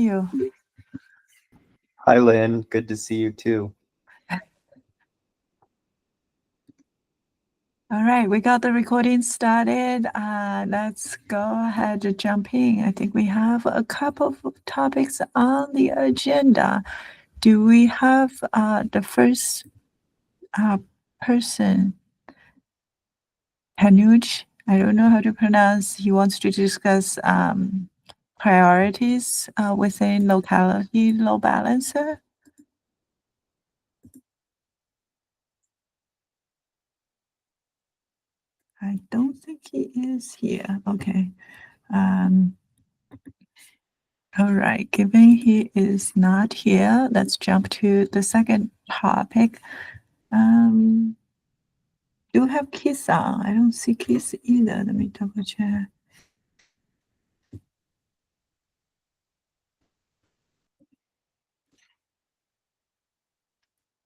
you? Hi, Lynn. Good to see you too. All right, we got the recording started. Let's go ahead and jump in. I think we have a couple of topics on the agenda. Do we have the first person, Hanuj? I don't know how to pronounce. He wants to discuss priorities within locality load balancer. I don't think he is here. Okay. All right. Given he is not here, let's jump to the second topic. Do you have Keith on? I don't see Keith either. Let me double check.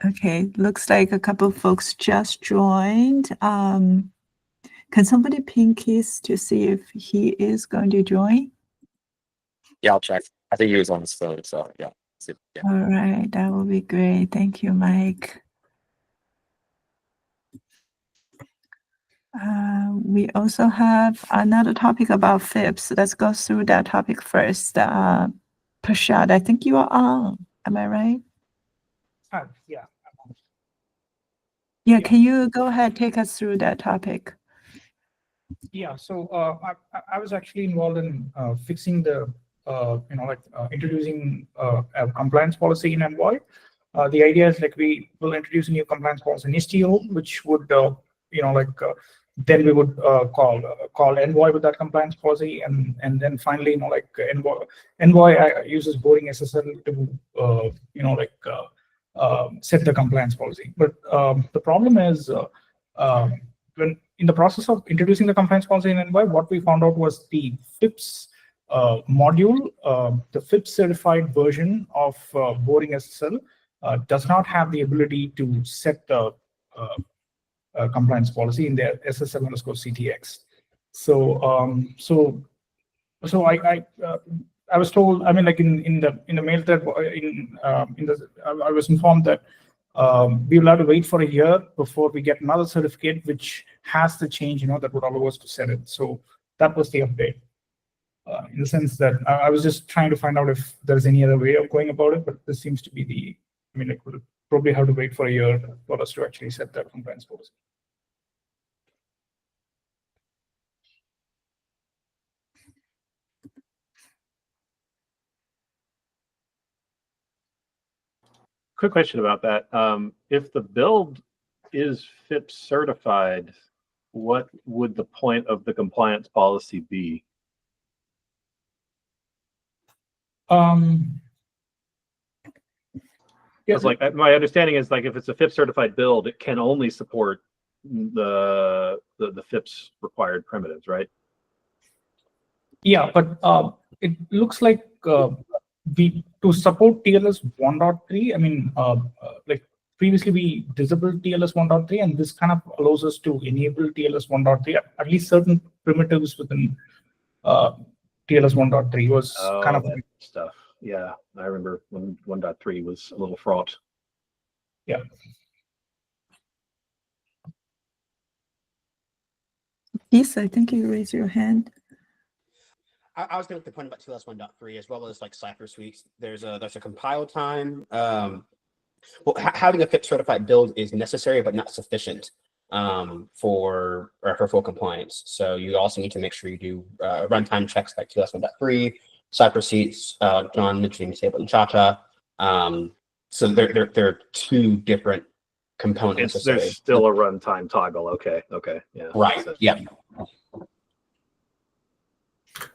Okay, looks like a couple of folks just joined. Can somebody ping Keith to see if he is going to join? Yeah, I'll check. I think he was on his phone, so yeah. Yeah. All right, that will be great. Thank you, Mike. We also have another topic about FIPS. Let's go through that topic first. Prashad, I think you are on. Am I right? Yeah. Yeah, can you go ahead, take us through that topic? Yeah, so I was actually involved in fixing the, introducing a compliance policy in Envoy. The idea is like we will introduce a new compliance policy in Istio, which would, then we would call Envoy with that compliance policy, and then finally, Envoy uses boring SSL to, set the compliance policy. But the problem is when in the process of introducing the compliance policy in Envoy, what we found out was the FIPS module, the FIPS certified version of boring SSL does not have the ability to set the compliance policy in their SSL_CTX. So I was told, I mean, like in the mail thread, I was informed that we will have to wait for a year before we get another certificate which has the change, that would allow us to set it. So that was the update. In the sense that I was just trying to find out if there's any other way of going about it, but this seems to be we'll probably have to wait for a year for us to actually set that compliance policy. Quick question about that. If the build is FIPS certified, what would the point of the compliance policy be? Yes, like my understanding is like if it's a FIPS certified build, it can only support the FIPS required primitives, right? Yeah, but it looks like to support TLS 1.3, like previously we disabled TLS 1.3, and this kind of allows us to enable TLS 1.3, at least certain primitives within TLS 1.3 was kind of stuff. Yeah, I remember when 1.3 was a little fraught. Yeah. Yes, I think you raised your hand. I was going to point about TLS 1.3 as well as like Cypher suites. There's a compile time. Well, having a FIPS certified build is necessary but not sufficient for full compliance. So you also need to make sure you do runtime checks like TLS 1.3, Cypher suites. John mentioned Stable and Chacha. So there are two different components. There's still a runtime toggle. Okay, yeah. Right. Yeah.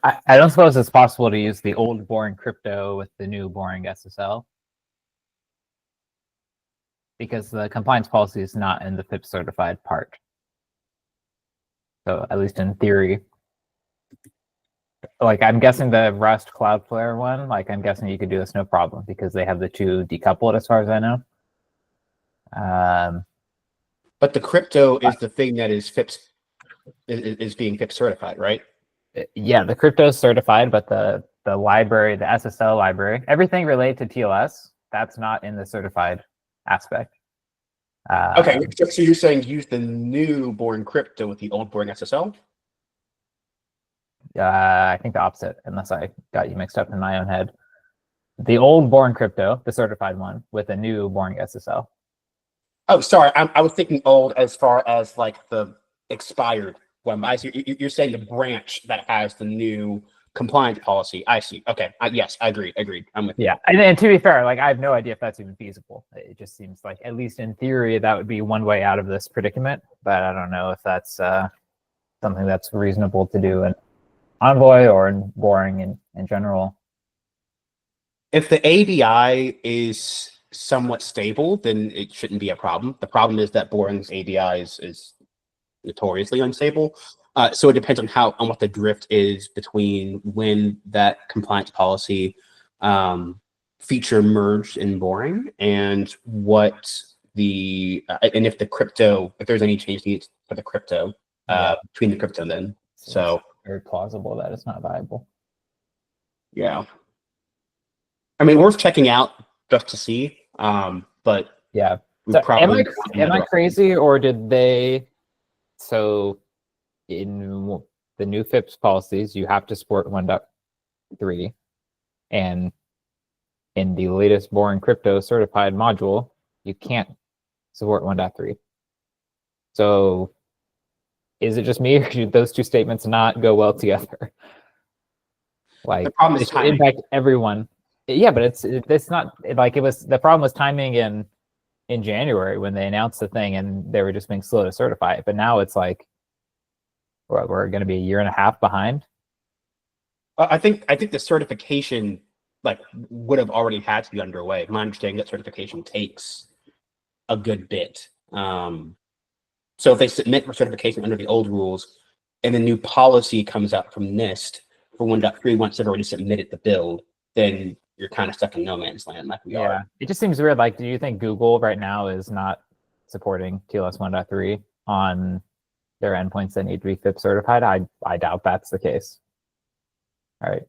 I don't suppose it's possible to use the old boring crypto with the new boring SSL, because the compliance policy is not in the FIPS certified part. So at least in theory, like I'm guessing the Rust Cloudflare one, like I'm guessing you could do this no problem because they have the two decoupled as far as I know. But the crypto is the thing that is FIPS is being FIPS certified, right? Yeah, the crypto is certified, but the the library, the SSL library, everything related to TLS, that's not in the certified aspect. Okay, so you're saying use the new boring crypto with the old boring SSL? I think the opposite, unless I got you mixed up in my own head. The old boring crypto, the certified one, with a new boring SSL. Oh, sorry, I was thinking old as far as like the expired one. I see. You're saying the branch that has the new compliance policy. I see. Okay. Yes, I agree. Agreed. I'm with you. Yeah, and to be fair, like I have no idea if that's even feasible. It just seems like, at least in theory, that would be one way out of this predicament. But I don't know if that's something that's reasonable to do in Envoy or in boring in general. If the ABI is somewhat stable, then it shouldn't be a problem. The problem is that boring's ABI is notoriously unstable. So it depends on what the drift is between when that compliance policy feature merged in boring and what the and if the crypto, if there's any change needs for the crypto between the crypto then. So very plausible that it's not viable. Yeah. I mean, worth checking out just to see. But yeah. we So probably am I crazy, or did they? So in the new FIPS policies, you have to support 1.3, and in the latest boring crypto certified module, you can't support 1.3. So is it just me, or should those two statements not go well together? Like, the problem is it should timing. impact everyone. Yeah, but it's not like it was. The problem was timing in January when they announced the thing, and they were just being slow to certify it. But now it's like we're going to be a year and a half behind. I think the certification like would have already had to be underway. My understanding that certification takes a good bit. So if they submit for certification under the old rules, and the new policy comes out from NIST for 1.3 once they've already submitted the build, then you're kind of stuck in no man's land like we are. It just seems weird. Like, do you think Google right now is not supporting TLS 1.3 on their endpoints that need to be FIPS certified? I doubt that's the case. All right.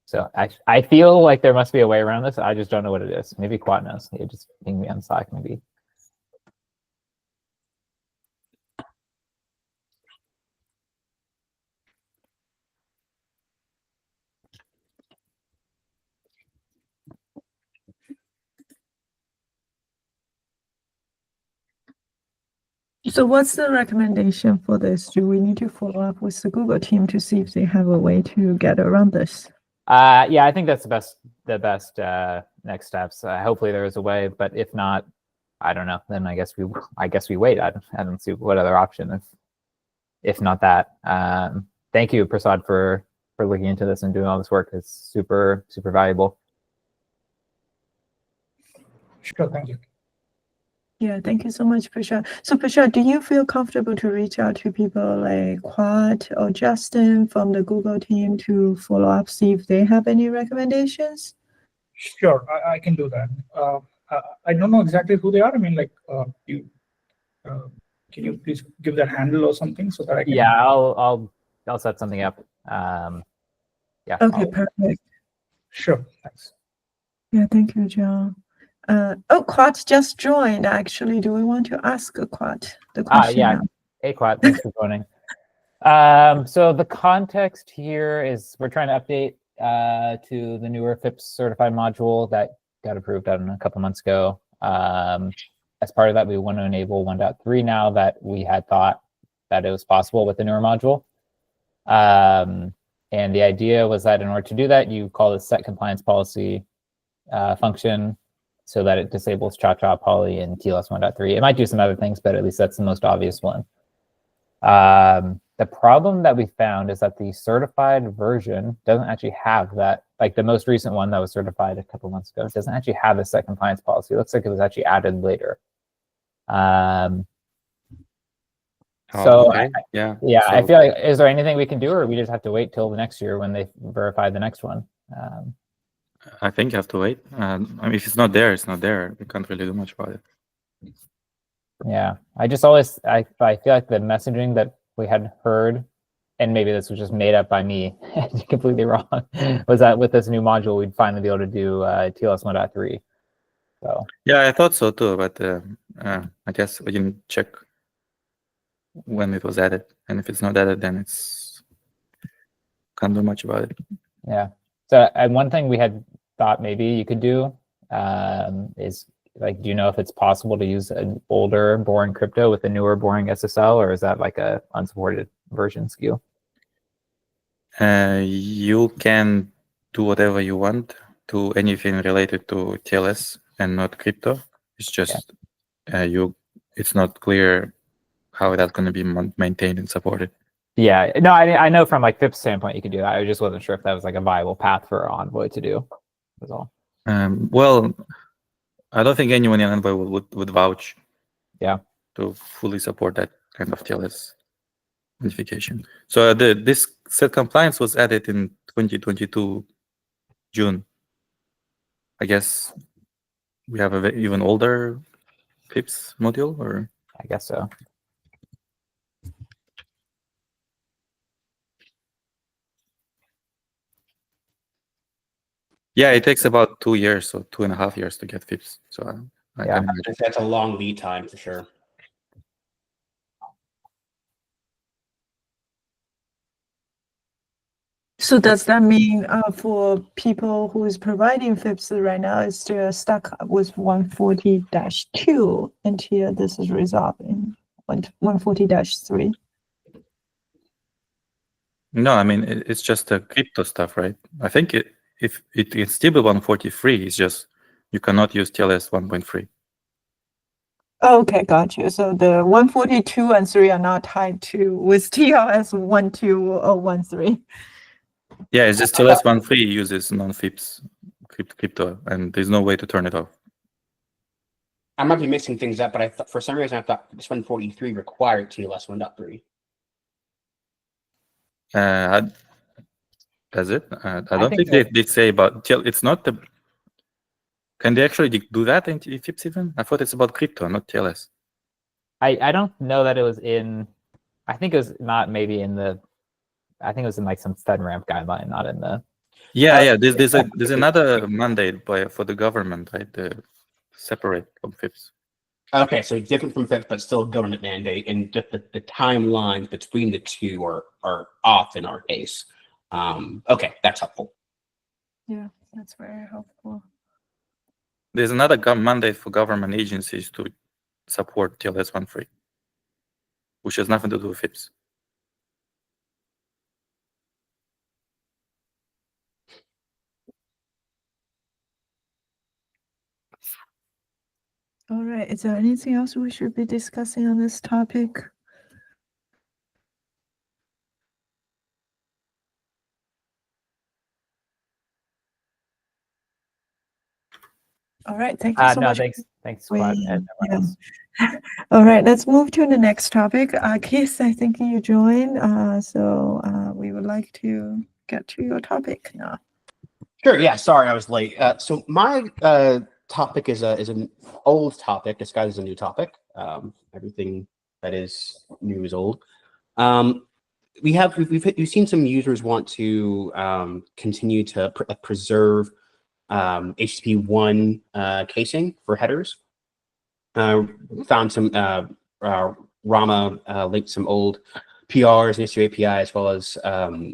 So I feel like there must be a way around this. I just don't know what it is. Maybe Quad knows. You just ping me on Slack, maybe. So what's the recommendation for this? Do we need to follow up with the Google team to see if they have a way to get around this? Yeah, I think that's the best next steps. Hopefully there is a way, but if not, I don't know. Then I guess we wait. I don't see what other option if not that. Thank you, Prasad, for looking into this and doing all this work. It's super valuable. Sure, thank you. Yeah, thank you so much, Prashad. So Prashad, do you feel comfortable to reach out to people like Quad or Justin from the Google team to follow up, see if they have any recommendations? Sure, I can do that. I don't know exactly who they are. I mean, like, can you please give that handle or something so that I can? Yeah, I'll set something up. Yeah. Okay, perfect. Sure, thanks. Yeah, thank you, John. Quad just joined, actually. Do we want to ask Quad the question Yeah. now? Hey, Quad, thanks for joining. So the context here is we're trying to update to the newer FIPS certified module that got approved a couple months ago. As part of that, we want to enable 1.3 now that we had thought that it was possible with the newer module. And the idea was that in order to do that, you call the set compliance policy function so that it disables cha-cha poly in TLS 1.3. It might do some other things, but at least that's the most obvious one. The problem that we found is that the certified version doesn't actually have that, like the most recent one that was certified a couple months ago, doesn't actually have a set compliance policy. It looks like it was actually added later. Okay. Yeah, So, I feel like, is there anything we can do, or we just have to wait till the next year when they verify the next one? I think you have to wait. I mean, if it's not there, it's not there. We can't really do much about it. Yeah, I feel like the messaging that we had heard and maybe this was just made up by me, completely wrong, was that with this new module, we'd finally be able to do TLS 1.3. So Yeah, I thought so too, but I guess we can check when it was added, and if it's not added, then it's can't do much about it. yeah. So and one thing we had thought maybe you could do is like, do you know if it's possible to use an older boring crypto with a newer boring SSL, or is that like a unsupported version SKU? You can do whatever you want to anything related to TLS and not crypto. It's just it's not clear how that's going to be maintained and supported. Yeah, no, I know from like FIPS standpoint you could do that. I just wasn't sure if that was like a viable path for Envoy to do. That's all. Well, I don't think anyone in Envoy would vouch. Yeah. To fully support that kind of TLS modification. So this set compliance was added in 2022 June. I guess we have a even older FIPS module, or I guess so. yeah, it takes about 2 years or 2.5 years to get FIPS. So I Yeah. can imagine. That's a long lead time for sure. So does that mean for people who is providing FIPS right now is still stuck with 140-2 until this is resolved in 140-3? No, I mean it's just the crypto stuff, right? I think if it can still be 143, it's just you cannot use TLS 1.3. Oh, okay, got you. So the 142 and 3 are not tied to with TLS 12 or 13. Yeah, it's just TLS 1.3 uses non-FIPS crypto, and there's no way to turn it off. I might be mixing things up, but I thought for some reason I thought this 143 required TLS 1.3. Does it? I I don't think think they say about it's not the. Can they actually do that in FIPS even? I thought it's about crypto, not TLS. I don't know that it was in. I think it was not maybe in the. I think it was in like some FedRAMP guideline, not in the. Yeah. There's another mandate for the government, right? Separate from FIPS. Okay, so different from FIPS, but still government mandate, and just the timelines between the two are off in our case. Okay, that's helpful. Yeah, that's very helpful. There's another mandate for government agencies to support TLS 1.3, which has nothing to do with FIPS. All right, is there anything else we should be discussing on this topic? All right, thank you so No, much. thanks, Scott, and everyone else. All right, let's move to the next topic. Keith, I think you joined, so we would like to get to your topic now. Sure. Yeah. Sorry, I was late. So my topic is an old topic disguised as a new topic. Everything that is new is old. We've seen some users want to continue to preserve HTTP1 casing for headers. Found some Rama linked some old PRs and Istio API, as well as a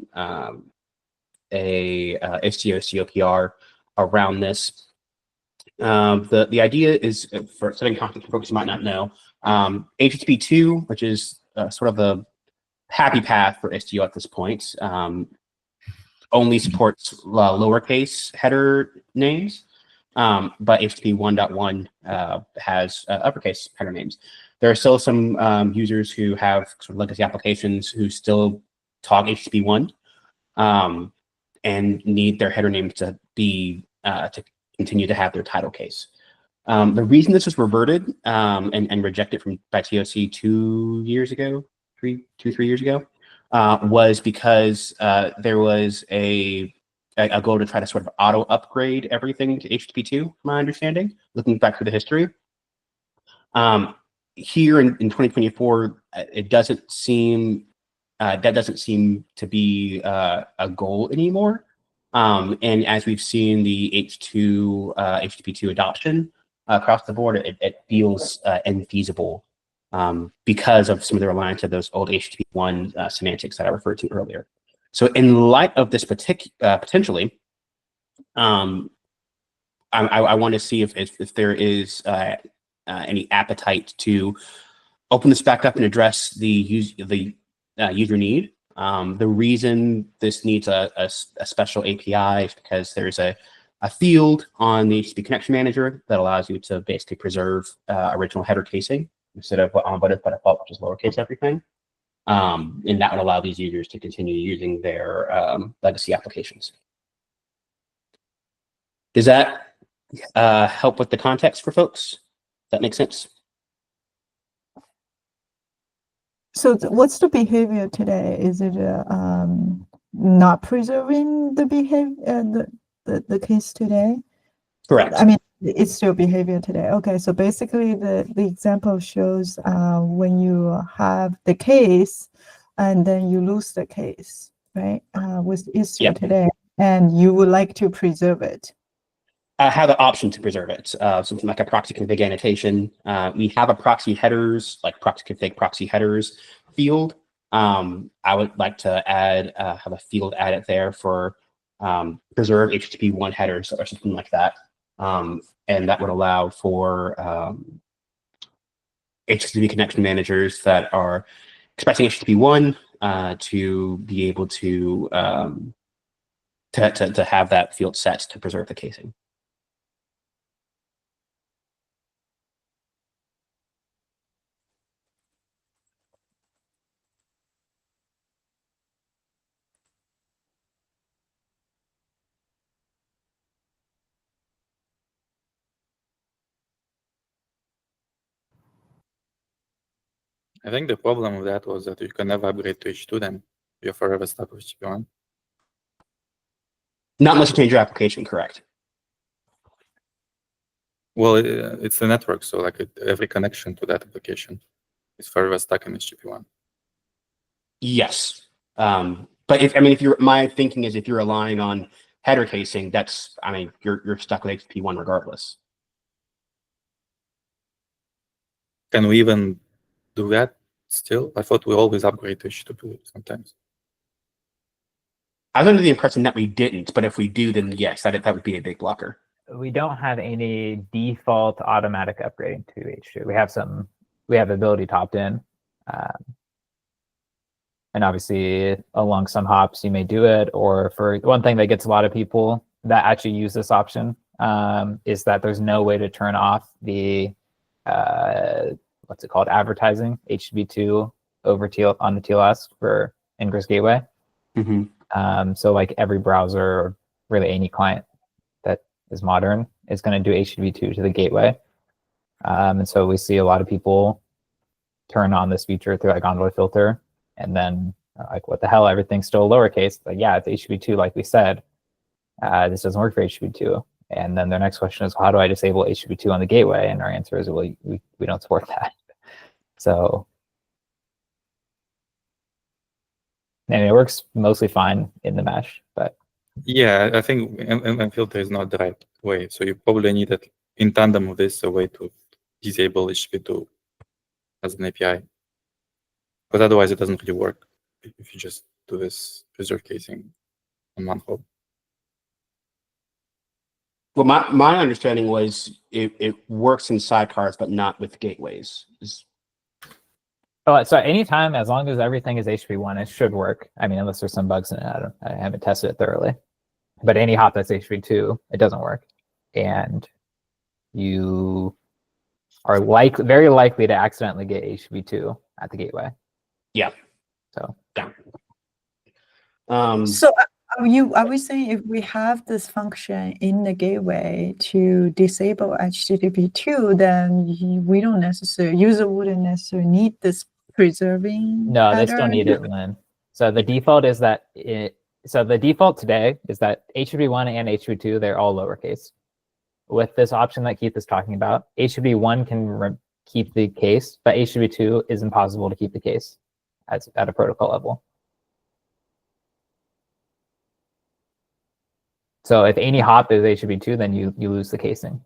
Istio PR around this. The idea is, for setting context for folks who might not know, HTTP2, which is sort of the happy path for Istio at this point, only supports lowercase header names, but HTTP 1.1 has uppercase header names. There are still some users who have sort of legacy applications who still talk HTTP 1 and need their header names to be to continue to have their title case. The reason this was reverted and rejected by TOC 2 years ago, 3 years ago, was because there was a goal to try to sort of auto upgrade everything to HTTP2, from my understanding, looking back through the history. Here in 2024, it doesn't seem that doesn't seem to be a goal anymore. And as we've seen the H2 HTTP2 adoption across the board, it feels infeasible because of some of the reliance of those old HTTP1 semantics that I referred to earlier. So in light of this potentially, I want to see if there is any appetite to open this back up and address the user need. The reason this needs a special API is because there's a field on the HTTP connection manager that allows you to basically preserve original header casing instead of what onboarded by default, which is lowercase everything. And that would allow these users to continue using their legacy applications. Does that help with the context for folks? Does that make sense? So what's the behavior today? Is it not preserving the behavior, the case today? Correct. I mean, it's still behavior today. Okay, so basically the example shows when you have the case and then you lose the case, right? With Istio today, and you would like to preserve it. Have the option to preserve it. Something like a proxy config annotation. We have a proxy headers, like proxy config proxy headers field. I would like to add, have a field added there for preserve HTTP1 headers or something like that. And that would allow for HTTP connection managers that are expecting HTTP1 to be able to have that field set to preserve the casing. I think the problem with that was that you can never upgrade to H2, then you're forever stuck with HTTP1. Not unless you change your application, correct? Well, it's a network, so like every connection to that application is forever stuck in HTTP1. Yes. But if my thinking is if you're relying on header casing, that's, you're stuck with HTTP1 regardless. Can we even do that still? I thought we always upgrade to H2 sometimes. I was under the impression that we didn't, but if we do, then yes, that would be a big blocker. We don't have any default automatic upgrading to H2. We have ability to opt in. And obviously along some hops, you may do it. Or for one thing that gets a lot of people that actually use this option is that there's no way to turn off the, what's it called, advertising HTTP2 over on the TLS for Ingress Gateway. Mm-hmm. So like every browser, or really any client that is modern, is going to do HTTP2 to the gateway. And so we see a lot of people turn on this feature through like envoy filter, and then like, what the hell, everything's still lowercase. Like, yeah, it's HTTP2 like we said. This doesn't work for HTTP2. And then their next question is, how do I disable HTTP2 on the gateway? And our answer is, well, we don't support that. So, and it works mostly fine in the mesh, but yeah, I think and filter is not the right way. So you probably need it in tandem with this, a way to disable HTTP2 as an API, because otherwise it doesn't really work if you just do this preserve casing on one hop. Well, my understanding was it works in sidecars, but not with gateways. oh, so anytime, as long as everything is HTTP1, it should work. I mean, unless there's some bugs in it. I haven't tested it thoroughly. But any hop that's HTTP2, it doesn't work. And you are very likely to accidentally get HTTP2 at the gateway. Yeah. So. Yeah. So are we saying if we have this function in the gateway to disable HTTP2, then we don't necessarily, user wouldn't necessarily need this preserving? No, they still need it, Lynn. So the default is that the default today is that HTTP1 and HTTP2, they're all lowercase. With this option that Keith is talking about, HTTP1 can keep the case, but HTTP2 is impossible to keep the case at a protocol level. So if any hop is HTTP2, then you lose the casing.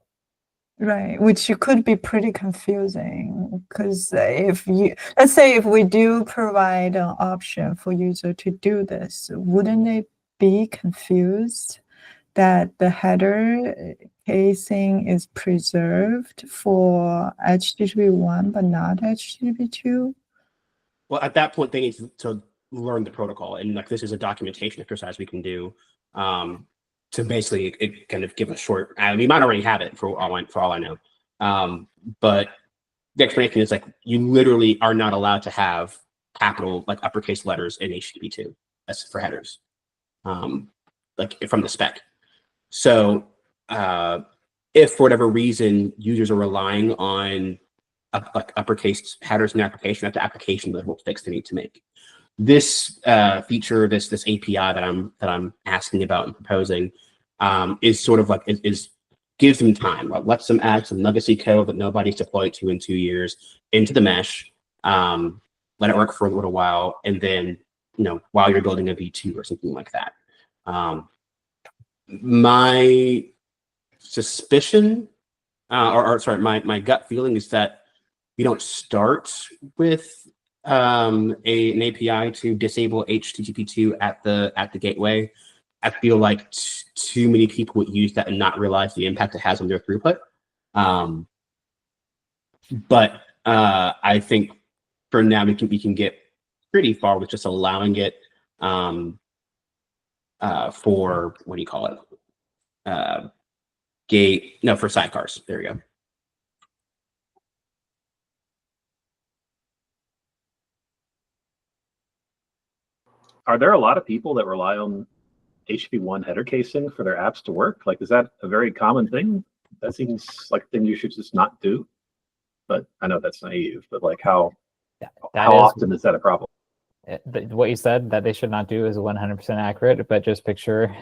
Right, which could be pretty confusing because if you, let's say if we do provide an option for user to do this, wouldn't it be confused that the header casing is preserved for HTTP1 but not HTTP2? Well, at that point, they need to learn the protocol, and like this is a documentation exercise we can do to basically it kind of give a short. We might already have it for all I know, but the explanation is like you literally are not allowed to have capital like uppercase letters in HTTP2. That's for headers, like from the spec. So if for whatever reason users are relying on like uppercase headers in the application, that's the application level fix they need to make. This feature, this API that I'm asking about and proposing, is sort of like is gives them time. Like, lets them add some legacy code that nobody's deployed to in 2 years into the mesh. Let it work for a little while, and then while you're building a V2 or something like that. My suspicion, or sorry, my gut feeling is that you don't start with an API to disable HTTP2 at the gateway. I feel like too many people would use that and not realize the impact it has on their throughput. But I think for now we can get pretty far with just allowing it for what do you call it? For sidecars. There you go. Are there a lot of people that rely on HTTP1 header casing for their apps to work? Like, is that a very common thing? That seems like a thing you should just not do. But I know that's naive. But like, how often is that a problem? What you said that they should not do is 100% accurate. But just picture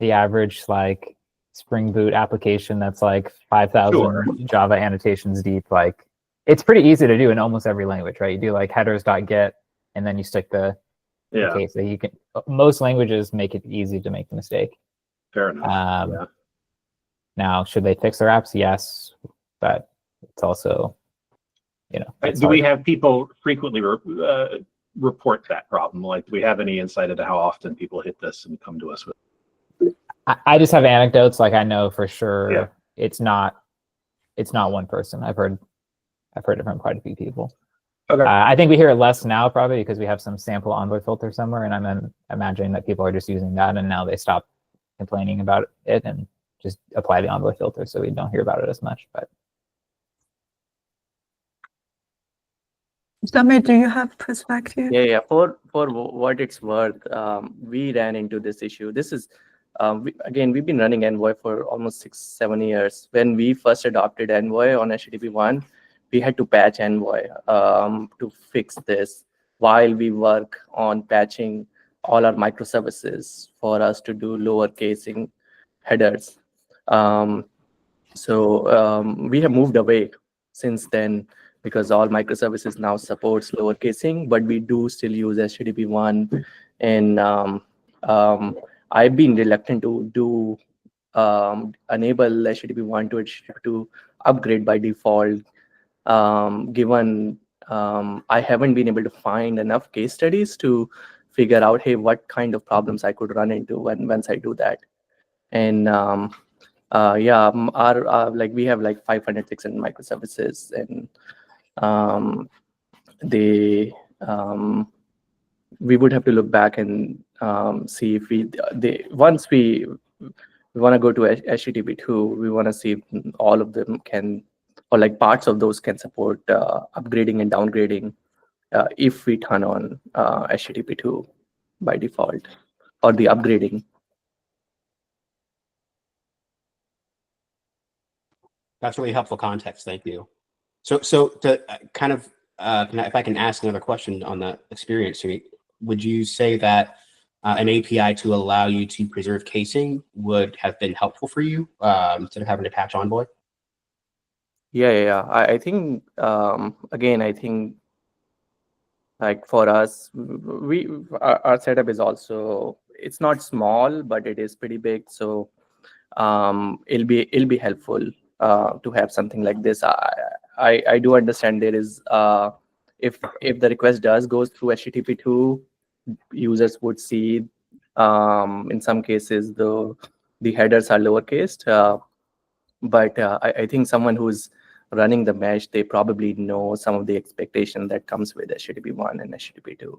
the average like Spring Boot application that's like 5,000 Java annotations deep. Like, it's pretty easy to do in almost every language, right? You do like headers.get, and then you stick the case. So you can. Most languages make it easy to make the mistake. Fair enough. Now, should they fix their apps? Yes, but it's also, do we have people frequently report that problem? Like, do we have any insight into how often people hit this and come to us with? I just have anecdotes. Like, I know for sure it's not one person. I've heard it from quite a few people. Okay. I think we hear it less now, probably because we have some sample envoy filter somewhere, and I'm imagining that people are just using that, and now they stop complaining about it and just apply the envoy filter, so we don't hear about it as much. But Samir, do you have perspective? Yeah. For what it's worth, we ran into this issue. This is we've been running Envoy for almost 6-7 years. When we first adopted Envoy on HTTP1, we had to patch Envoy to fix this while we work on patching all our microservices for us to do lower casing headers. We have moved away since then because all microservices now supports lower casing, but we do still use HTTP1. And I've been reluctant to do enable HTTP1 to HTTP2 upgrade by default, given I haven't been able to find enough case studies to figure out, hey, what kind of problems I could run into once I do that. And we have like 500, 600 microservices, and we would have to look back and see if once we want to go to HTTP2, we want to see if all of them can, or like parts of those can support upgrading and downgrading if we turn on HTTP2 by default, or the upgrading. That's really helpful context. Thank you. So to kind of, if I can ask another question on the experience suite, would you say that an API to allow you to preserve casing would have been helpful for you instead of having to patch Envoy? Yeah. I think again, I think like for us, our setup is also it's not small, but it is pretty big. So it'll be helpful to have something like this. I do understand there is if the request does goes through HTTP2, users would see in some cases the headers are lowercase, but I think someone who's running the mesh, they probably know some of the expectation that comes with HTTP1 and HTTP2.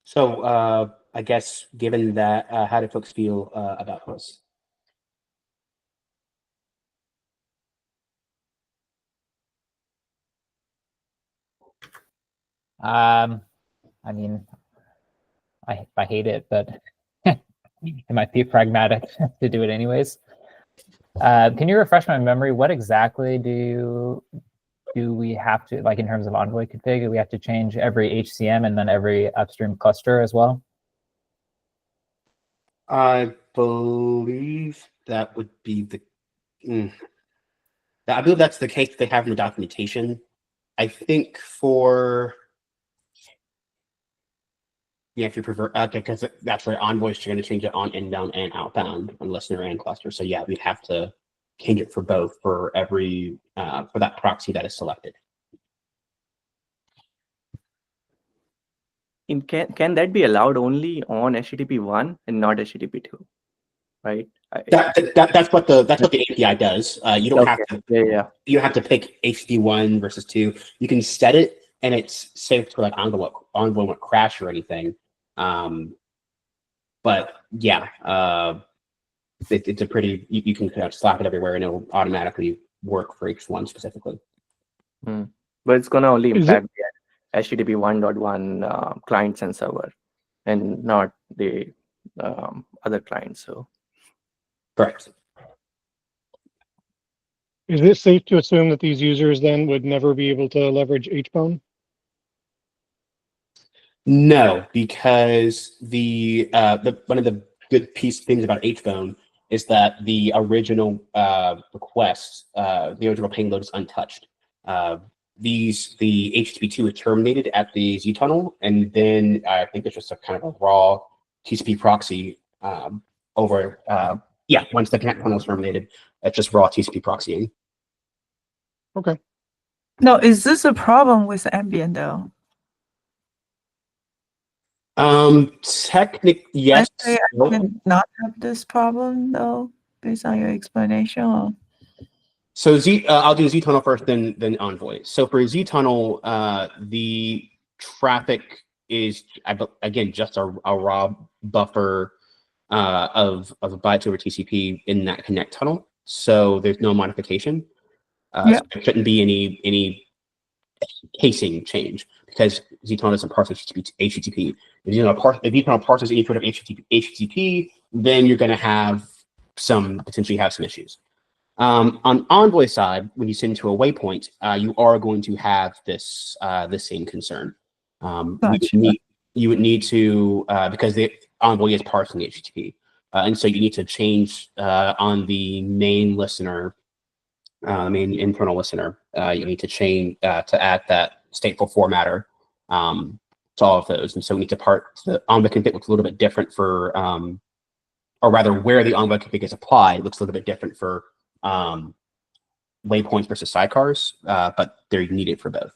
So I guess given that, how do folks feel about this? I mean, I hate it, but it might be pragmatic to do it anyways. Can you refresh my memory? What exactly do we have to, like in terms of Envoy config, do we have to change every HCM and then every upstream cluster as well? I believe that would be the. I believe that's the case they have in the documentation. I think for. Yeah, if you prefer, because that's where Envoys are going to change it on inbound and outbound on listener and cluster. So yeah, we'd have to change it for both for every for that proxy that is selected. Can that be allowed only on HTTP1 and not HTTP2? Right. That's what the API does. You don't have to. Yeah. You have to pick HTTP1 versus 2. You can set it, and it's safe for like Envoy won't crash or anything. But yeah, it's a pretty. You can kind of slap it everywhere, and it'll automatically work for each one specifically. But it's gonna only impact the HTTP 1.1 clients and server, and not the other clients. So correct. Is it safe to assume that these users then would never be able to leverage HBone? No, because the one of the good things about HBone is that the original request, the original payload is untouched. The HTTP2 is terminated at the Z tunnel, and then I think it's just a kind of a raw TCP proxy over. Once the connect tunnel is terminated, it's just raw TCP proxying. Okay. No, is this a problem with Ambient though? Technically, yes. I did not have this problem though, based on your explanation. Or? So I'll do zTunnel first, then Envoy. So for zTunnel, the traffic is again just a raw buffer of bytes over TCP in that connect tunnel. So there's no modification. So there shouldn't be any casing change because zTunnel doesn't parse HTTP. If zTunnel parses any sort of HTTP, then you're going to potentially have some issues. On Envoy side, when you send to a waypoint, you are going to have this same concern. Gotcha. You would need to because the Envoy is parsing HTTP, and so you need to change on the main listener, main internal listener. You need to change to add that stateful formatter to all of those, and so we need to the Envoy config looks a little bit different for, or rather, where the Envoy config is applied looks a little bit different for. Waypoints versus sidecars, but they're needed for both.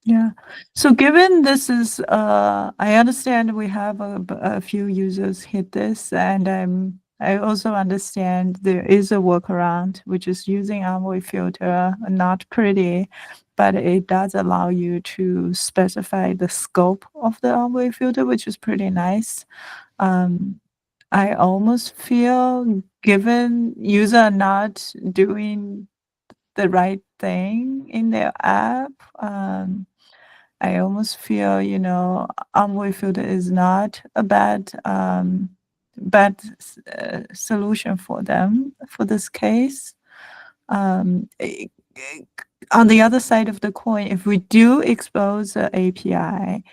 Yeah. So given this is, I understand we have a few users hit this, and I also understand there is a workaround, which is using Envoy filter, not pretty, but it does allow you to specify the scope of the Envoy filter, which is pretty nice. I almost feel given user are not doing the right thing in their app, I almost feel, Envoy filter is not a bad solution for them for this case. on the other side of the coin, if we do expose the API,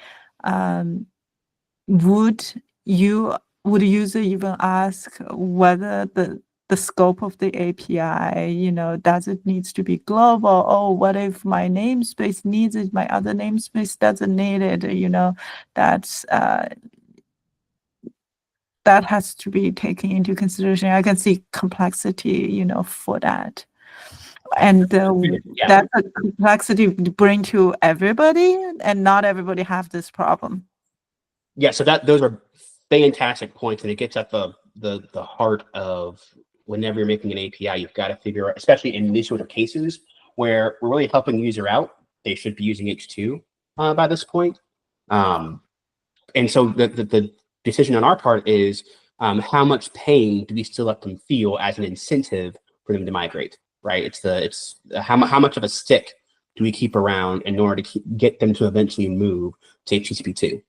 would user even ask whether the scope of the API, does it needs to be global? Oh, what if my namespace needs it, my other namespace doesn't need it? That's that has to be taken into consideration. I can see complexity, for that. And that's a complexity to bring to everybody, and not everybody have this problem. Yeah, so those are fantastic points, and it gets at the heart of whenever you're making an API, you've got to figure out, especially in these sort of cases where we're really helping the user out, they should be using H2 by this point. And so the decision on our part is how much pain do we still let them feel as an incentive for them to migrate, right? It's how much of a stick do we keep around in order to get them to eventually move to HTTP2?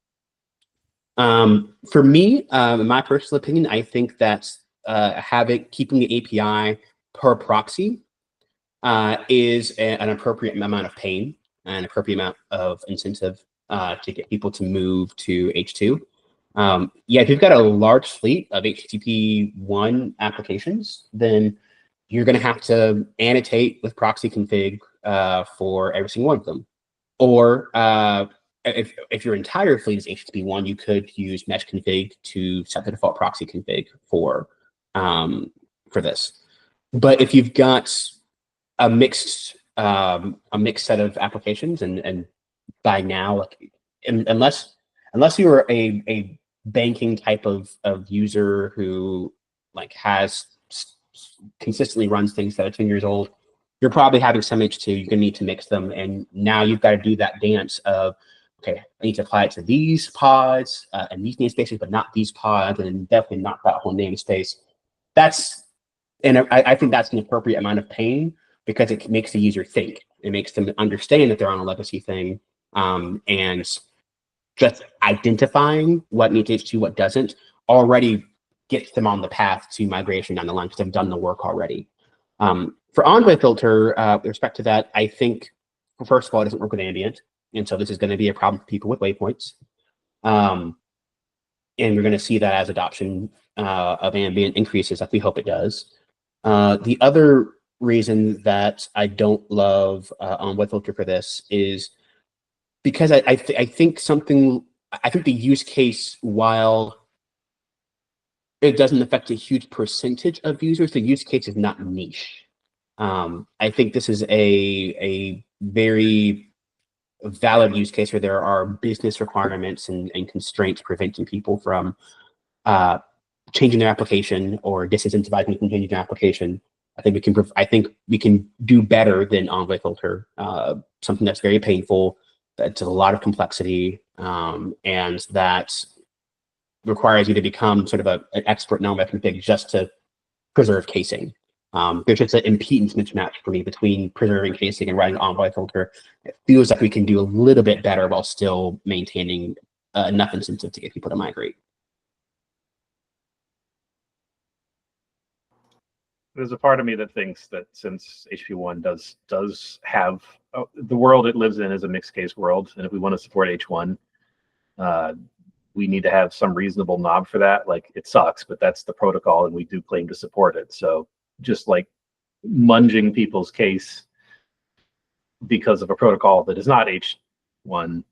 For me, in my personal opinion, I think that keeping the API per proxy is an appropriate amount of pain and an appropriate amount of incentive to get people to move to H2. Yeah, if you've got a large fleet of HTTP1 applications, then you're going to have to annotate with proxy config for every single one of them. Or if your entire fleet is HTTP1, you could use mesh config to set the default proxy config for this. But if you've got a mixed set of applications, and by now, unless you are a banking type of user who has consistently runs things that are 10 years old, you're probably having some H2. You're gonna need to mix them, and now you've got to do that dance of, okay, I need to apply it to these pods and these namespaces, but not these pods, and definitely not that whole namespace. I think that's an appropriate amount of pain, because it makes the user think. It makes them understand that they're on a legacy thing, and just identifying what needs H2, what doesn't, already gets them on the path to migration down the line, because they've done the work already. For Envoy filter, with respect to that, I think, first of all, it doesn't work with ambient, and so this is going to be a problem for people with waypoints. And we're going to see that as adoption of ambient increases, like we hope it does. The other reason that I don't love Envoy filter for this is because I think the use case, while it doesn't affect a huge percentage of users, the use case is not niche. I think this is a very valid use case where there are business requirements and constraints preventing people from changing their application or disincentivizing from changing their application. I think we can do better than Envoy filter, something that's very painful, that's a lot of complexity, and that requires you to become sort of an expert in Envoy config just to preserve casing. There's just an impedance mismatch for me between preserving casing and writing Envoy filter. It feels like we can do a little bit better while still maintaining enough incentive to get people to migrate. There's a part of me that thinks that since HTTP1 does have the world it lives in is a mixed case world, and if we want to support H1, we need to have some reasonable knob for that. Like, it sucks, but that's the protocol, and we do claim to support it. So just like munging people's case because of a protocol that is not H1,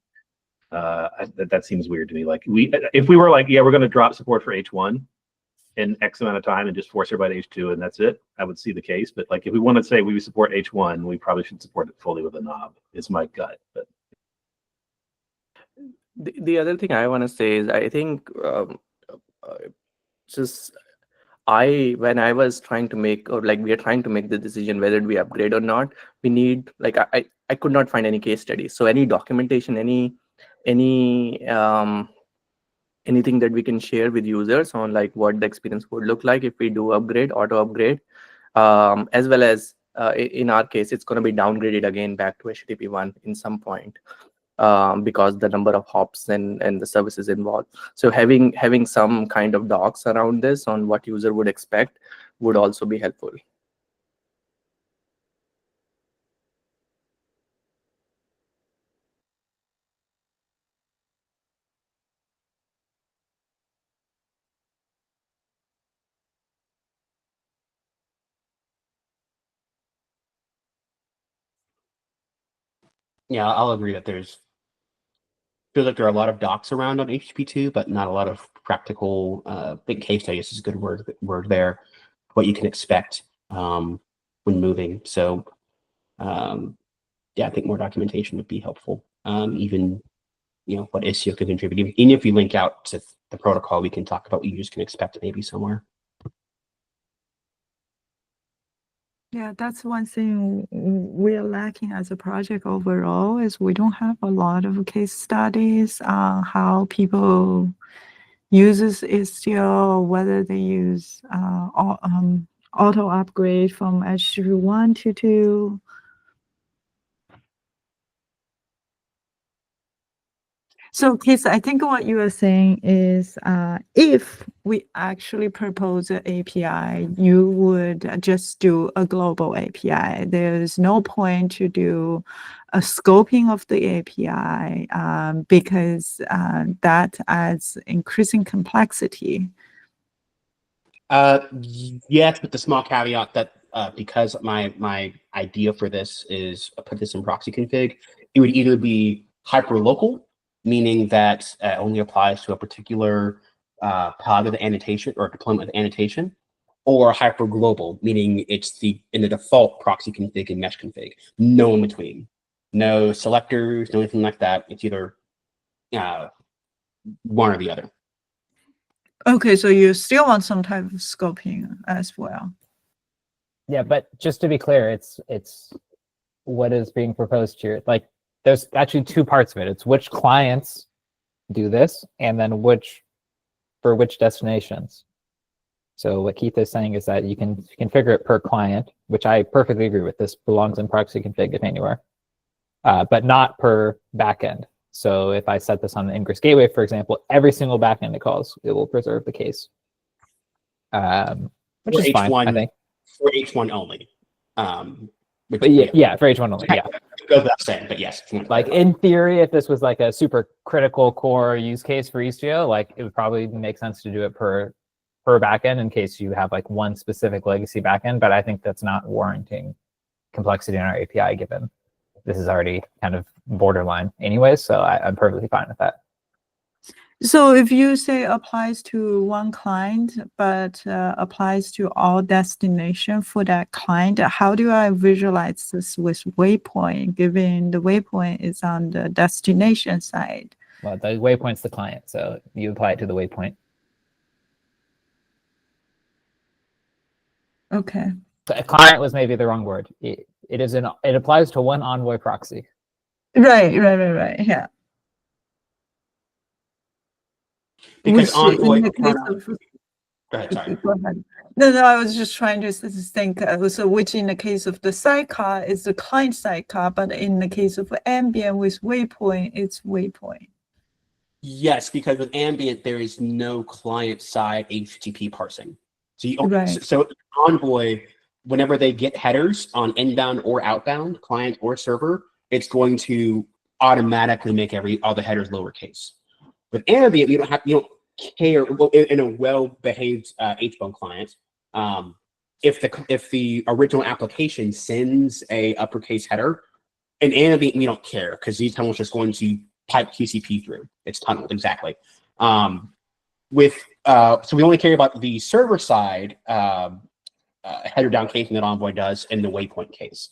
that seems weird to me. Like, if we were like, yeah, we're going to drop support for H1 in X amount of time and just force everybody to H2 and that's it, I would see the case. But like, if we want to say we support H1, we probably should support it fully with a knob, is my gut. But the other thing I want to say is, I think when I was trying to make, or like we are trying to make the decision whether we upgrade or not, we need, like, I could not find any case studies. So any documentation, anything that we can share with users on like what the experience would look like if we do upgrade, auto upgrade, as well as in our case, it's going to be downgraded again back to HTTP1 in some point, because the number of hops and the services involved. So having some kind of docs around this on what user would expect would also be helpful. Yeah, I'll agree that feels like there are a lot of docs around on HTTP2, but not a lot of practical. I think case studies is a good word there. What you can expect when moving. So, yeah, I think more documentation would be helpful. Even what Istio could contribute. Even if you link out to the protocol, we can talk about what users can expect maybe somewhere. Yeah, that's one thing we're lacking as a project overall is we don't have a lot of case studies on how people uses Istio, whether they use auto upgrade from HTTP1 to 2. So, Keith, I think what you are saying is if we actually propose an API, you would just do a global API. There's no point to do a scoping of the API because that adds increasing complexity. Yes, with the small caveat that because my idea for this is put this in proxy config, it would either be hyperlocal, meaning that only applies to a particular pod of the annotation or deployment of the annotation, or hyperglobal, meaning it's in the default proxy config and mesh config, no in between, no selectors, no anything like that. It's either one or the other. Okay, so you still want some type of scoping as well. Yeah, but just to be clear, it's what is being proposed here. Like, there's actually two parts of it. It's which clients do this, and then for which destinations. So what Keith is saying is that you can configure it per client, which I perfectly agree with. This belongs in proxy config if anywhere, but not per backend. So if I set this on the Ingress gateway, for example, every single backend it calls, it will preserve the case, which For is fine, I think. For H1 only. But yeah, for H1 only, yeah. It goes without saying, but yes. Like in theory, if this was like a super critical core use case for Istio, like it would probably make sense to do it per backend in case you have like one specific legacy backend. But I think that's not warranting complexity in our API given this is already kind of borderline anyways. So I'm perfectly fine with that. So if you say applies to one client, but applies to all destination for that client, how do I visualize this with waypoint, given the waypoint is on the destination side? Well, the waypoint's the client, so you apply it to the waypoint. Okay. A client was maybe the wrong word. It applies to one Envoy proxy. Right. Yeah. Because Envoy. In the case of, Go ahead, sorry. go ahead. No, I was just trying to think. So, which in the case of the sidecar is the client sidecar, but in the case of ambient with waypoint, it's waypoint. Yes, because with ambient there is no client-side HTTP parsing. So Right. so Envoy, whenever they get headers on inbound or outbound, client or server, it's going to automatically make all the headers lowercase. With ambient, you don't care. Well, in a well-behaved HBone client, if the original application sends a uppercase header, in ambient we don't care because these tunnels just going to pipe TCP through. It's tunneled exactly. So we only care about the server side header down casing that Envoy does in the waypoint case.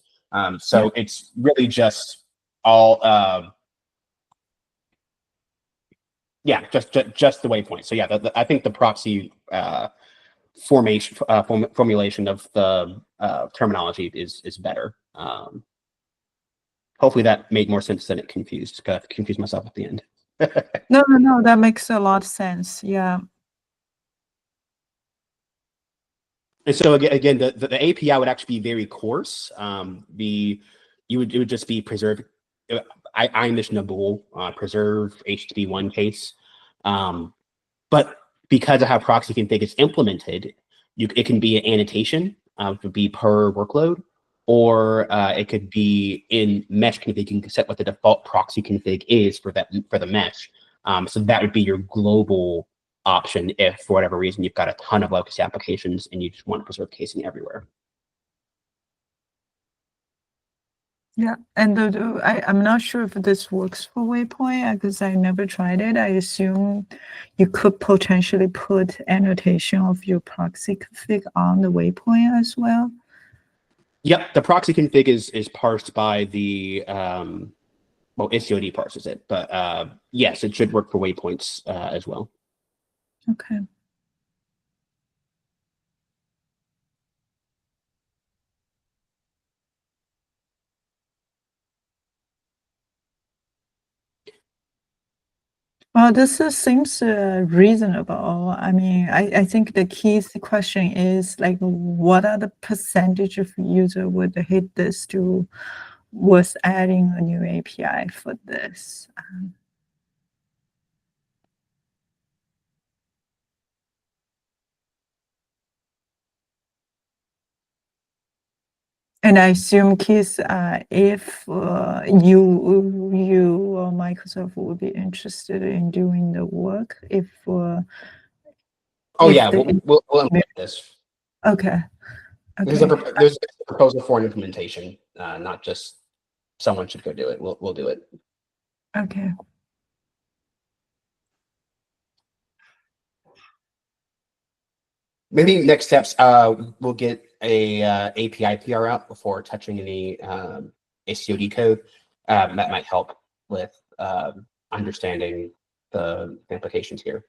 So it's really just all just the waypoint. So yeah, I think the proxy formulation of the terminology is better. Hopefully that made more sense than it confused. I confused myself at the end. No, that makes a lot of sense. Yeah. And so again, the API would actually be very coarse. It would just be preserve. I envision a bool preserve HTTP1 case, but because of how proxy config is implemented, it can be an annotation. It would be per workload, or it could be in mesh config. You can set what the default proxy config is for the mesh. So that would be your global option if for whatever reason you've got a ton of legacy applications and you just want to preserve casing everywhere. Yeah, and I'm not sure if this works for waypoint because I never tried it. I assume you could potentially put annotation of your proxy config on the waypoint as well. Yep, the proxy config is parsed by the well, Istio parses it, but yes, it should work for waypoints as well. Okay. Well, seems reasonable. I mean, I think the key question is like, what are the percentage of user would hit this to was adding a new API for this? And I assume, Keith, if you or Microsoft would be interested in doing the work, if Oh if yeah, the- we'll implement this. okay, There's a okay, there's a proposal for an implementation, not just someone should go do it. We'll do it. okay. Maybe next steps, we'll get a API PR out before touching any ACOD code. That might help with understanding the implications here.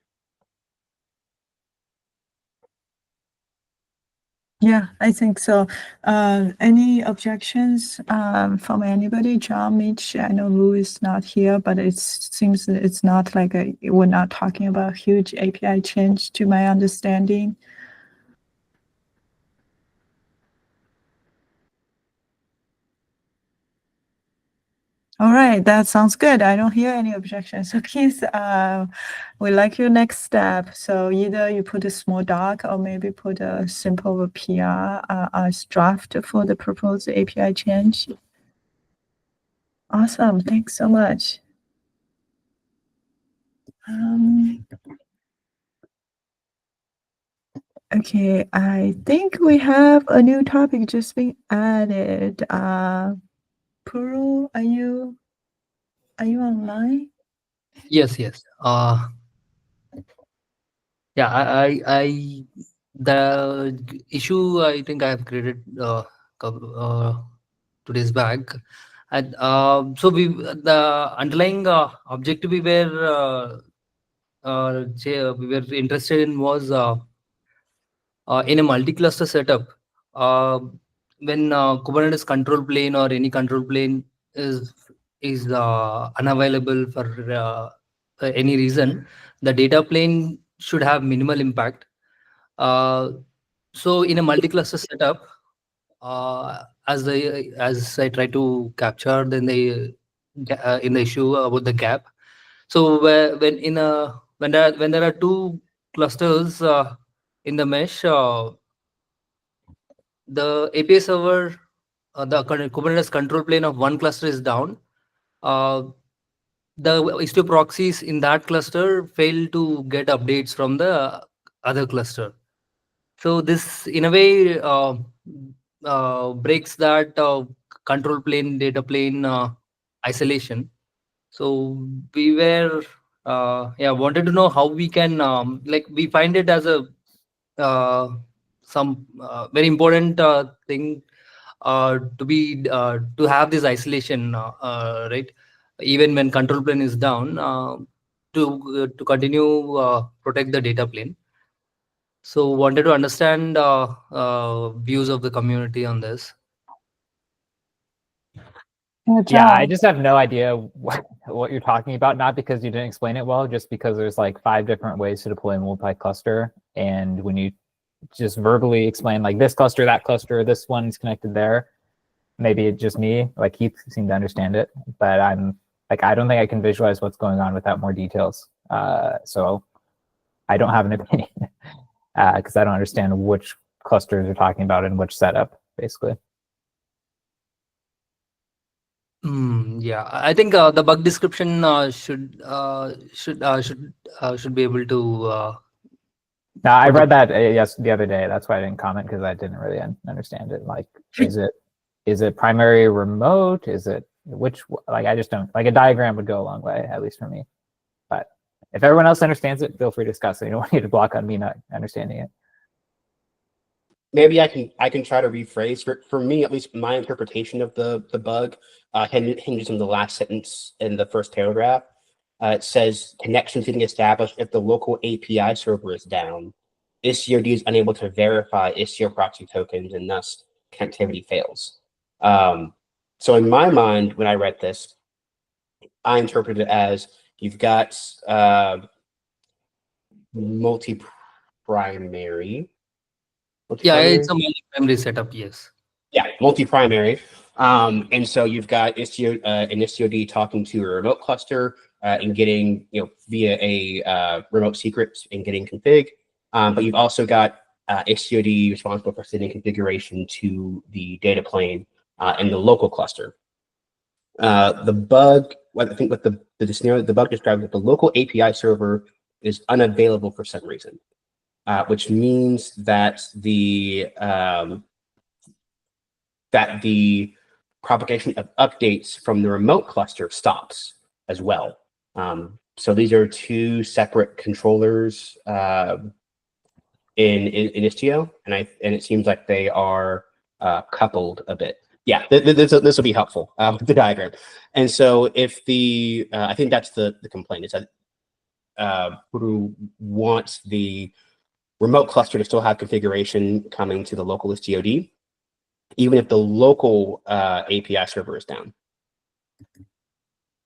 Yeah, I think so. Any objections from anybody? John, Mitch, I know Lou is not here, but it seems that it's not like we're not talking about huge API change to my understanding. All right, that sounds good. I don't hear any objections. So Keith, we like your next step. So either you put a small doc or maybe put a simple PR as draft for the proposed API change. Awesome, thanks so much. Okay, I think we have a new topic just being added. Puru, are you online? Yes, yes. Yeah, the issue I think I have created 2 days back, and so the underlying objective we were interested in was in a multi-cluster setup. When Kubernetes control plane or any control plane is unavailable for any reason, the data plane should have minimal impact. So in a multi-cluster setup, as I try to capture in the issue about the gap. So when there are 2 clusters in the mesh, the API server, the Kubernetes control plane of one cluster is down. The Istio proxies in that cluster fail to get updates from the other cluster. So this, in a way, breaks that control plane, data plane isolation. So we were, wanted to know how we can, we find it as a some very important thing to have this isolation, right? Even when control plane is down, to continue protect the data plane. So wanted to understand views of the community on this. Yeah, I just have no idea what you're talking about, not because you didn't explain it well, just because there's like 5 different ways to deploy multi-cluster. And when you just verbally explain like this cluster, that cluster, this one's connected there, maybe it's just me, like Keith seemed to understand it, but I'm like, I don't think I can visualize what's going on without more details. So I don't have an opinion because I don't understand which clusters you're talking about and which setup, basically. Yeah, I think the bug description should be able to. No, I read that yes the other day. That's why I didn't comment, because I didn't really understand it. Like, is it Is it primary remote? Is it which, like, I just don't, like, a diagram would go a long way, at least for me. But if everyone else understands it, feel free to discuss it. You don't want you to block on me not understanding it. Maybe I can try to rephrase. For me, at least my interpretation of the bug hinges on the last sentence in the first paragraph. It says connections being established if the local API server is down. Istio is unable to verify Istio proxy tokens, and thus connectivity fails. So in my mind, when I read this, I interpret it as you've got multi-primary. Yeah, it's a multi-primary setup. Yes. Yeah, multi-primary. And so you've got Istio, an Istio talking to a remote cluster and getting, via a remote secret and getting config. But you've also got Istio responsible for sending configuration to the data plane in the local cluster. The bug, I think what the scenario, the bug describes that the local API server is unavailable for some reason, which means that the propagation of updates from the remote cluster stops as well. So these are two separate controllers in Istio, and it seems like they are coupled a bit. Yeah, this will be helpful with the diagram. And so if I think that's the complaint, is that who wants the remote cluster to still have configuration coming to the local Istio, even if the local API server is down.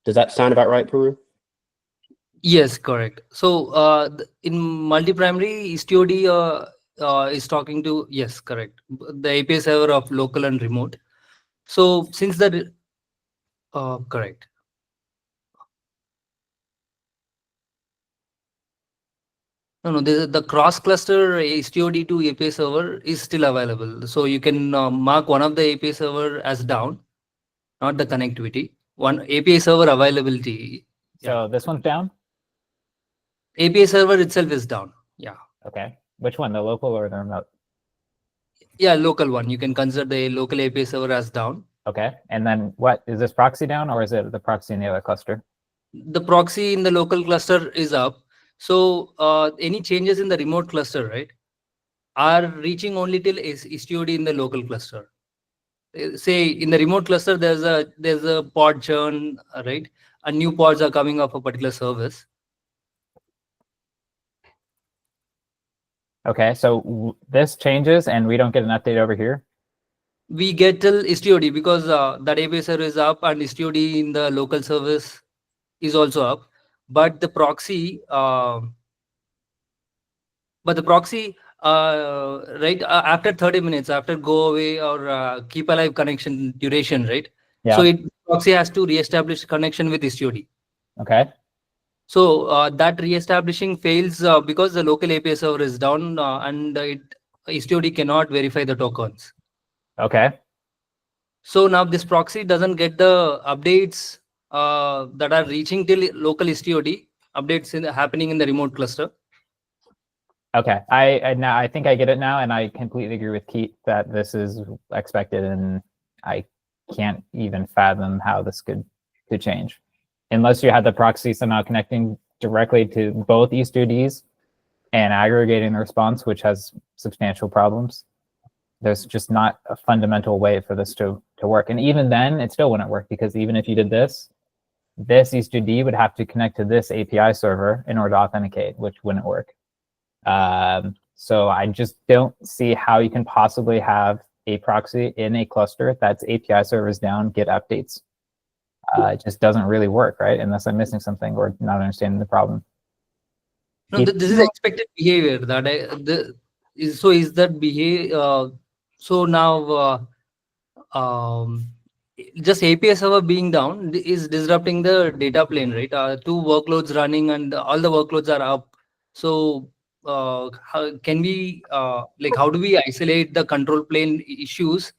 Does that sound about right, Puru? Yes, correct. So in multi-primary, Istio is talking to, yes, correct, the API server of local and remote. So since the correct. No, the cross-cluster Istio to API server is still available. So you can mark one of the API server as down, not the connectivity. One API server availability. So this one's down? API server itself is down. Yeah. Okay. Which one, the local or the remote? Yeah, local one. You can consider the local API server as down. Okay. And then what, is this proxy down, or is it the proxy in the other cluster? The proxy in the local cluster is up. So any changes in the remote cluster, right, are reaching only till Istio in the local cluster. Say in the remote cluster, there's a pod churn, right? And new pods are coming off a particular service. Okay, so this changes and we don't get an update over here? We get till Istio because that API server is up and Istio in the local service is also up. But the proxy, right, after 30 minutes, after go away or keep alive connection duration, right? Yeah. So proxy has to reestablish connection with Istio. Okay. So that reestablishing fails because the local API server is down and Istio cannot verify the tokens. Okay. So now this proxy doesn't get the updates that are reaching till local Istio, updates happening in the remote cluster. Okay, I think I get it now, and I completely agree with Keith that this is expected, and I can't even fathom how this could change, unless you had the proxy somehow connecting directly to both Istio and aggregating the response, which has substantial problems. There's just not a fundamental way for this to work, and even then, it still wouldn't work, because even if you did this Istio would have to connect to this API server in order to authenticate, which wouldn't work. So I just don't see how you can possibly have a proxy in a cluster that's API servers down, get updates. It just doesn't really work, right? Unless I'm missing something or not understanding the problem. No, this is expected behavior that is that behavior. So now just API server being down is disrupting the data plane, right? Two workloads running and all the workloads are up. So how can we how do we isolate the control plane issues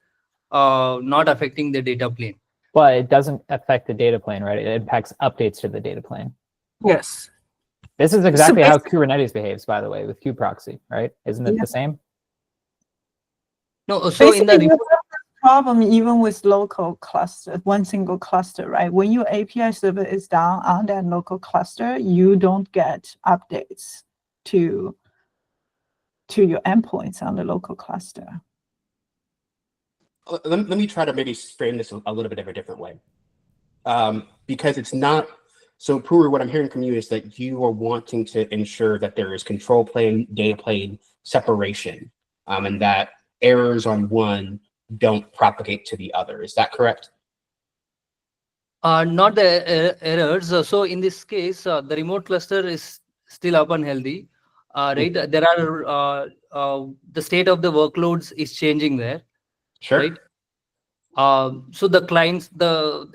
not affecting the data plane? Well, it doesn't affect the data plane, right? It impacts updates to the data plane. Yes. This is exactly how Kubernetes behaves, by the way, with kubeproxy, right? Isn't it the same? No, so in the problem even with local cluster, one single cluster, right? When your API server is down on that local cluster, you don't get updates to your endpoints on the local cluster. Let me try to maybe frame this a little bit of a different way. Because it's not, so Puru, what I'm hearing from you is that you are wanting to ensure that there is control plane, data plane separation, and that errors on one don't propagate to the other. Is that correct? Not the errors. So in this case, the remote cluster is still up and healthy, right? There are the state of the workloads is changing there, Sure. right? So the clients,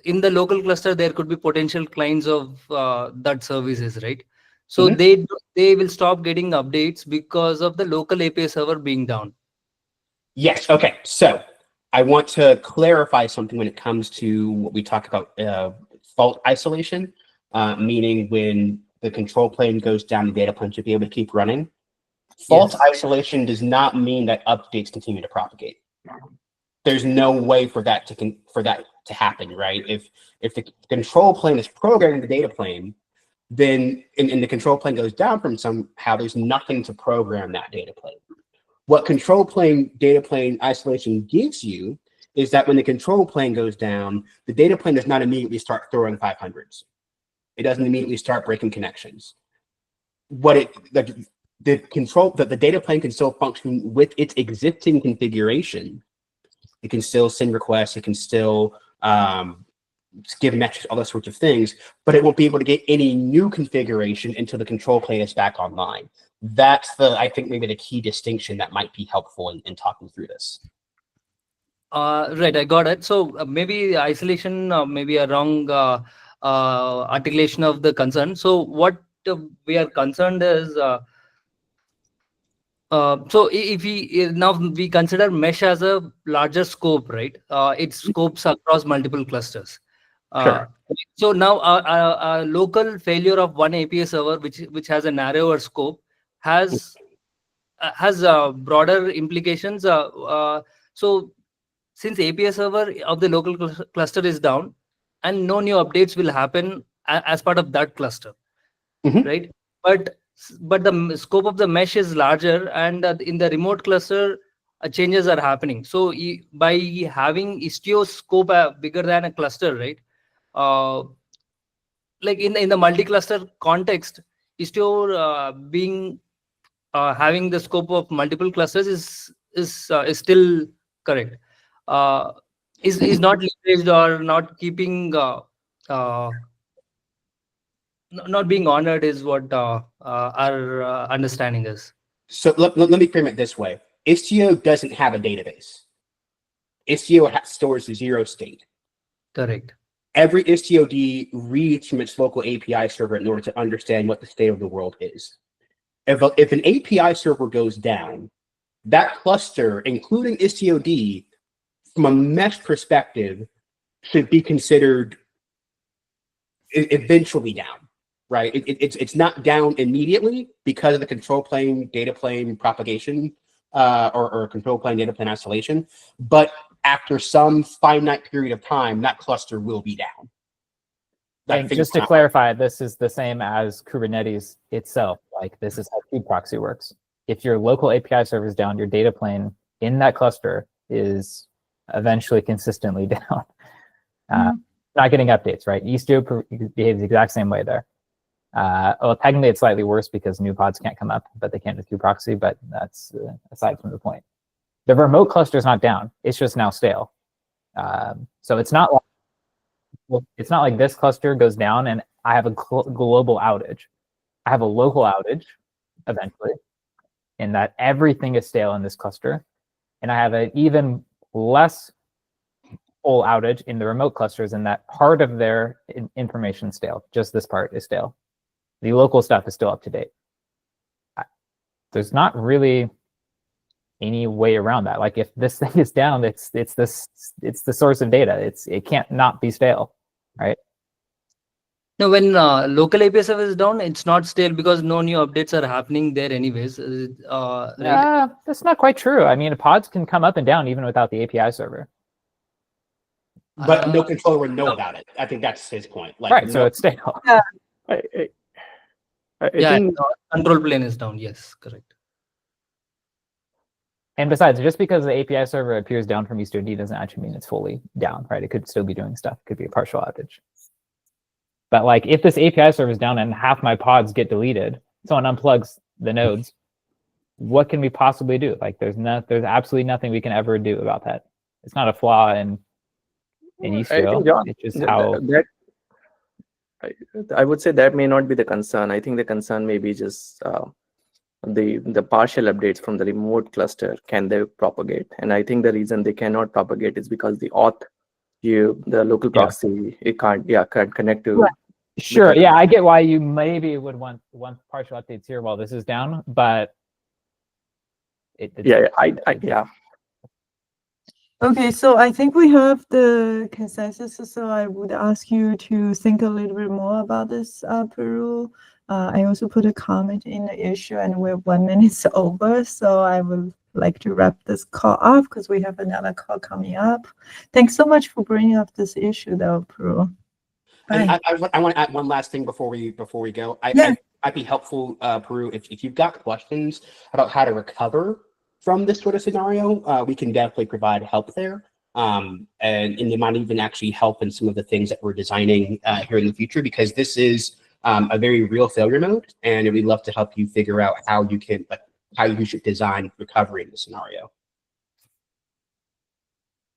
in the local cluster, there could be potential clients of that services, right? So they will stop getting updates because of the local API server being down. Yes. Okay. So I want to clarify something when it comes to what we talk about fault isolation, meaning when the control plane goes down, the data plane should be able to keep running. Fault isolation does not mean that updates continue to propagate. There's no way for that to happen, right? If the control plane is programming the data plane, then and the control plane goes down from somehow, there's nothing to program that data plane. What control plane data plane isolation gives you is that when the control plane goes down, the data plane does not immediately start throwing 500s. It doesn't immediately start breaking connections. The data plane can still function with its existing configuration. It can still send requests. It can still give metrics, all those sorts of things, but it won't be able to get any new configuration until the control plane is back online. That's I think maybe the key distinction that might be helpful in talking through this. Right, I got it. So maybe isolation, maybe a wrong articulation of the concern. So what we are concerned is, so if we consider mesh as a larger scope, right? It scopes across multiple clusters. Sure. So now a local failure of one API server, which has a narrower scope, has broader implications. So since API server of the local cluster is down, and no new updates will happen as part of that cluster, right? But the scope of the mesh is larger, and in the remote cluster, changes are happening. So by having Istio scope bigger than a cluster, right? Like in the multi-cluster context, Istio being having the scope of multiple clusters is still correct. Is not leveraged or not keeping not being honored is what our understanding is. So let me frame it this way. Istio doesn't have a database. Istio stores zero state. Correct. Every Istio-D reads from its local API server in order to understand what the state of the world is. If an API server goes down, that cluster, including Istio-D, from a mesh perspective, should be considered eventually down, right? It's not down immediately because of the control plane, data plane propagation, or control plane, data plane isolation, but after some finite period of time, that cluster will be down. And just to clarify, this is the same as Kubernetes itself. Like, this is how kube-proxy works. If your local API server is down, your data plane in that cluster is eventually consistently down. Not getting updates, right? Istio behaves the exact same way there. Well, technically it's slightly worse because new pods can't come up, but they can with kube-proxy, but that's aside from the point. The remote cluster is not down. It's just now stale. So it's not like this cluster goes down and I have a global outage. I have a local outage eventually, in that everything is stale in this cluster. And I have an even less full outage in the remote clusters, in that part of their information is stale. Just this part is stale. The local stuff is still up to date. There's not really any way around that. Like, if this thing is down, it's the source of data. It can't not be stale, right? No, when local API server is down, it's not stale because no new updates are happening there anyways. Right? That's not quite true. I mean, pods can come up and down even without the API server. But no controller would know about it. I think that's his point. Like, Right, so no- it's stale. I Yeah, think control plane is down. Yes, correct. And besides, just because the API server appears down from Istio doesn't actually mean it's fully down, right? It could still be doing stuff. It could be a partial outage. But like, if this API server is down and half my pods get deleted, someone unplugs the nodes, what can we possibly do? Like, there's absolutely nothing we can ever do about that. It's not a flaw in I think, Istio. John, It's just how. I would say that may not be the concern. I think the concern may be just the partial updates from the remote cluster, can they propagate? And I think the reason they cannot propagate is because the auth, the local proxy, it can't connect to. Right. Sure, yeah, I get why you maybe would want partial updates here while this is down, but Yeah. Okay, so I think we have the consensus. So I would ask you to think a little bit more about this, Peru. I also put a comment in the issue, and we're 1 minute over. So I would like to wrap this call off because we have another call coming up. Thanks so much for bringing up this issue, though, Peru. And Bye. I want to add one last thing before we go. Yeah. I'd be helpful, Peru, if you've got questions about how to recover from this sort of scenario, we can definitely provide help there. And it might even actually help in some of the things that we're designing here in the future, because this is a very real failure mode, and we'd love to help you figure out how you can, how you should design recovery in the scenario.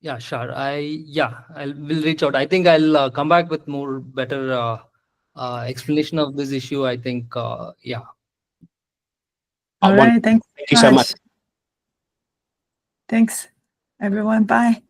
Yeah, sure. I will reach out. I think I'll come back with more better explanation of this issue. I think, yeah. All right, thank you so much. Thanks, everyone. Bye.